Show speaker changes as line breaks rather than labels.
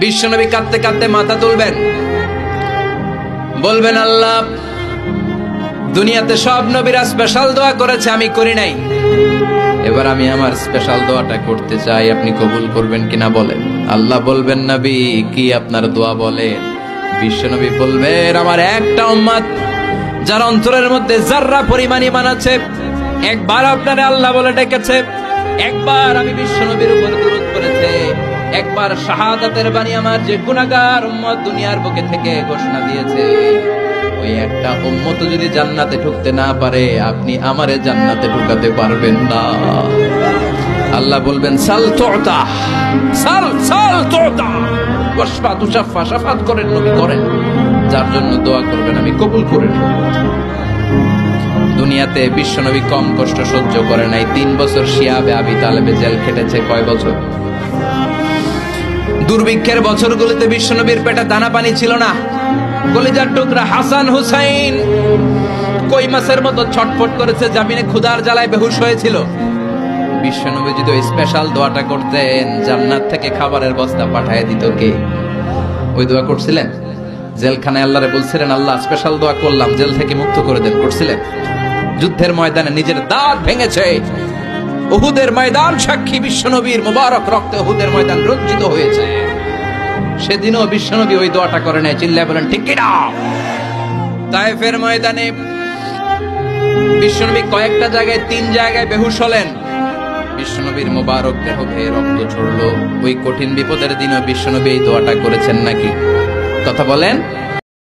বিশ্বনবী কাঁদতে কাঁদতে মাথা তুলবেন, বলবেন আল্লাহ দুনিয়াতে সব নবীরা স্পেশাল দোয়া করেছে, আমি করি নাই, এবার আমি আমার স্পেশাল দোয়াটা করতে চাই, আপনি কবুল করবেন কিনা বলেন। আল্লাহ বলবেন নবী কি আপনার দোয়া বলেন? বিশ্বনবী বলবেন আমার একটা উম্মত যার অন্তরের মধ্যে যাররা পরিমাণ ঈমান আছে, একবার আপনারে আল্লাহ বলে ডেকেছে, একবার আমি বিশ্বনবীর উপর দুরূদ পড়েছে, একবার শাহাদাতের বাণী আমার যে গুনাহগার উম্মত দুনিয়ার বুকে থেকে ঘোষণা দিয়েছে, ওই একটা উম্মত যদি জান্নাতে ঢুকতে না পারে আপনি আমারে জান্নাতে ঢুকাতে পারবেন না। আল্লাহ বলবেন সাল তুতা, সাল সাল তুতা ওয়াশফা তুশাফা, শাফাত করেন নবী করেন, যার জন্য দোয়া করবেন আমি কবুল করে নেব। দুনিয়াতে বিশ্বনবী কম কষ্ট সহ্য করে নাই, 3 বছর শিয়াবে আবি তালেবে জেল খেটেছে। কয় বছর? দুর্ভিক্ষের বছরগুলোতে বিশ্বনবীর পেটে দানা পানি ছিল না, কলিজার টুকরা হাসান হুসাইন কই মাছের মতো ছটফট করেছে, জামিনে ক্ষুধার জ্বালায় বেহুশ হয়েছিল। বিশ্বনবী যদি ওই স্পেশাল দোয়াটা করতেন, জান্নাত থেকে খাবারের বস্তা পাঠিয়ে দিত কে? ওই দোয়া করছিলেন? জেলখানায় আল্লাহরে বলছিলেন আল্লাহ স্পেশাল দোয়া করলাম, জেল থেকে মুক্ত করে দেন, করছিলেন? যুদ্ধের ময়দানে নিজের দাঁত ভেঙেছে, উহুদের ময়দান সাক্ষী, বিশ্বনবীর মুবারক রক্তে উহুদের ময়দান রঞ্জিত হয়েছে, সেদিনও বিশ্বনবী ওই দোয়াটা করে নাই। চিল্লায় বলেন ঠিক কিনা? তায়েফের ময়দানে বিশ্বনবী কয়েকটা জায়গায় 3 জায়গায় বেহুশ হলেন, বিশ্বনবীর মুবারক দেহ বেয়ে রক্ত ঝরলো। ওই কঠিন বিপদের দিনও বিশ্বনবী এই দোয়াটা করেছেন নাকি? কথা বলেন।